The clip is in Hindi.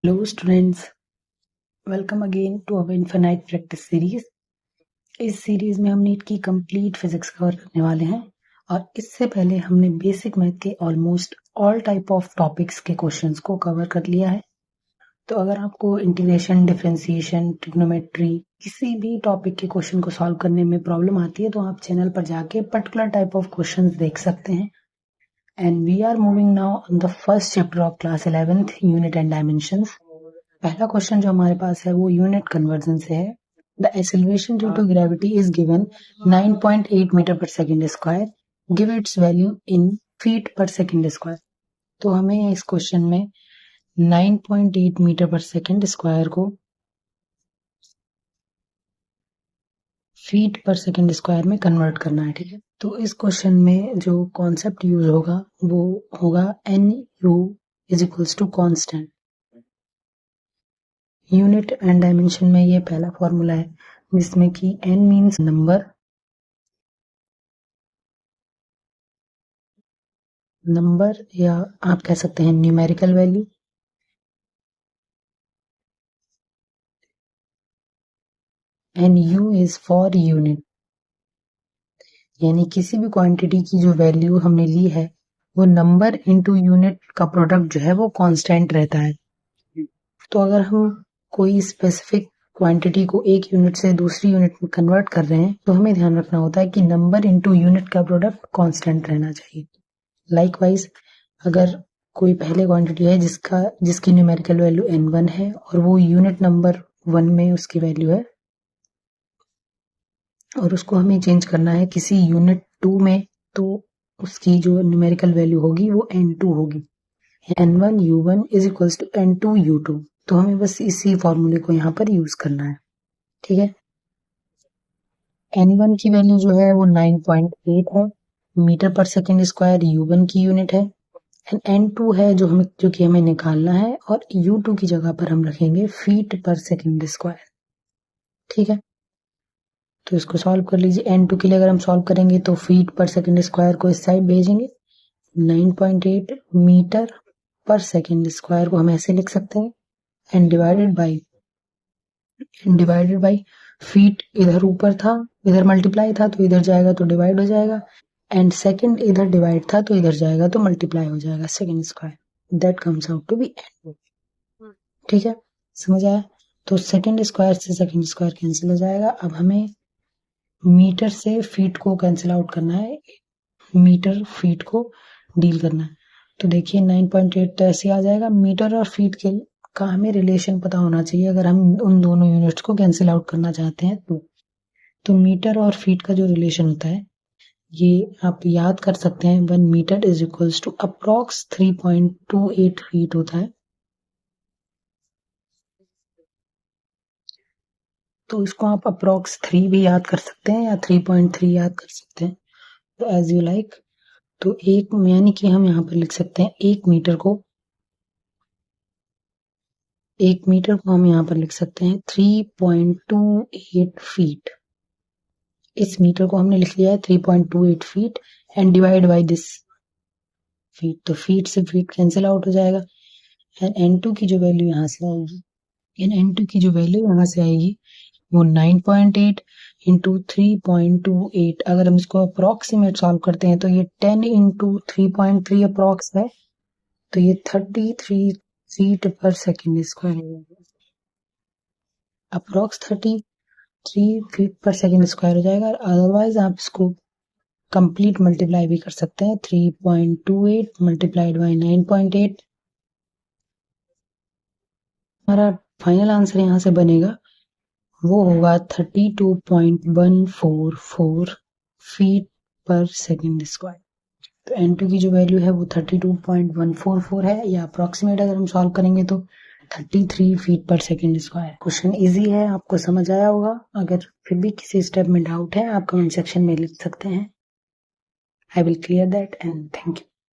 Hello students, welcome again to our infinite practice series. इस सीरीज में हम नीट की कंप्लीट फिजिक्स कवर करने वाले हैं और इससे पहले हमने बेसिक मैथ के almost all type of topics के क्वेश्चंस को कवर कर लिया है। तो अगर आपको इंटीग्रेशन, डिफरेंशिएशन, ट्रिग्नोमेट्री किसी भी टॉपिक के क्वेश्चन को सॉल्व करने में प्रॉब्लम आती है तो आप चैनल पर जाके पर्टिकुलर टाइप ऑफ क्वेश्चंस देख सकते हैं। And we are moving now on the first chapter of class 11th unit and dimensions. पहला क्वेश्चन जो हमारे पास है वो यूनिट कन्वर्जन से है। The acceleration due to gravity is given 9.8 metre per second square, give its value in feet per second square. तो हमें इस क्वेश्चन में 9.8 मीटर पर सेकेंड स्क्वायर को फीट पर सेकेंड स्क्वायर में कन्वर्ट करना है, ठीक है। तो इस क्वेश्चन में जो कॉन्सेप्ट यूज होगा वो होगा NU is equals to constant. Unit and dimension में ये पहला फॉर्मूला है जिसमें कि n मीन्स नंबर या आप कह सकते हैं numerical value, and U is for unit, यानी किसी भी क्वांटिटी की जो वैल्यू हमने ली है वो नंबर इनटू यूनिट का प्रोडक्ट जो है वो कांस्टेंट रहता है। तो अगर हम कोई स्पेसिफिक क्वांटिटी को एक यूनिट से दूसरी यूनिट में कन्वर्ट कर रहे हैं तो हमें ध्यान रखना होता है कि नंबर इनटू यूनिट का प्रोडक्ट कांस्टेंट रहना चाहिए। लाइकवाइज अगर कोई पहले क्वांटिटी है जिसकी न्यूमेरिकल वैल्यू n1 है और वो यूनिट नंबर 1 में उसकी वैल्यू है और उसको हमें चेंज करना है किसी यूनिट 2 में, तो उसकी जो न्यूमेरिकल वैल्यू होगी वो n2 होगी। n1 u1 is equals to n2 u2। तो हमें बस इसी फॉर्मूले को यहाँ पर यूज करना है, ठीक है। n1 की वैल्यू जो है वो 9.8 है metre per second square, u1 की यूनिट है, एंड n2 है जो कि हमें निकालना है और u2 की जगह पर हम रखेंगे फीट पर सेकेंड स्क्वायर, ठीक है। तो इसको सॉल्व कर लीजिए। n2 के लिए अगर हम सॉल्व करेंगे तो फीट पर सेकेंड स्क्वायर को इस साइड भेजेंगे, 9.8 मीटर पर सेकेंड स्क्वायर को हम ऐसे लिख सकते हैं एंड डिवाइडेड बाय फीट इधर ऊपर था, इधर मल्टीप्लाई था तो इधर जाएगा तो डिवाइड हो जाएगा, एंड सेकेंड इधर डिवाइड था तो इधर जाएगा तो मल्टीप्लाई हो जाएगा second square, that comes out to be n2, ठीक है। समझ आया? तो सेकेंड स्क्वायर से सेकेंड स्क्वायर कैंसिल हो जाएगा। अब हमें मीटर से फीट को कैंसिल आउट करना है, मीटर फीट को डील करना है। तो देखिए 9.8 तो ऐसे आ जाएगा। मीटर और फीट के का हमें रिलेशन पता होना चाहिए अगर हम उन दोनों यूनिट्स को कैंसिल आउट करना चाहते हैं तो मीटर और फीट का जो रिलेशन होता है ये आप याद कर सकते हैं। 1 meter is equals to approx 3.28 feet होता है। तो इसको आप अप्रॉक्स 3 भी याद कर सकते हैं या 3.3 याद कर सकते हैं, तो एज यू लाइक। तो एक यानी कि हम यहाँ पर लिख सकते हैं एक मीटर को हम यहाँ पर लिख सकते हैं 3.28 फीट। इस मीटर को हमने लिख लिया है 3.28 feet and divide by this feet, तो फीट से फीट कैंसिल आउट हो जाएगा एंड n2 की जो वैल्यू यहाँ से आएगी वो 9.8 इंटू 3.28। अगर हम इसको अप्रॉक्सीमेट सॉल्व करते हैं तो ये 10 इंटू 3.3 अप्रॉक्स है, तो ये 33 फीट पर सेकेंड स्क्वायर हो जाएगा। Approx 33 feet per second square हो जाएगा। अदरवाइज आप इसको कंप्लीट मल्टीप्लाई भी कर सकते हैं, 3.28 मल्टीप्लाइड बाय 9.8। हमारा फाइनल आंसर यहाँ से बनेगा वो होगा 32.144 फीट पर सेकेंड स्क्वायर। तो n2 की जो वैल्यू है वो 32.144 है, या अप्रॉक्सीमेट अगर हम सॉल्व करेंगे तो 33 feet per second square. Question easy है, आपको समझ आया होगा। अगर फिर भी किसी स्टेप में डाउट है आप कमेंट सेक्शन में लिख सकते हैं। I will clear that and thank you.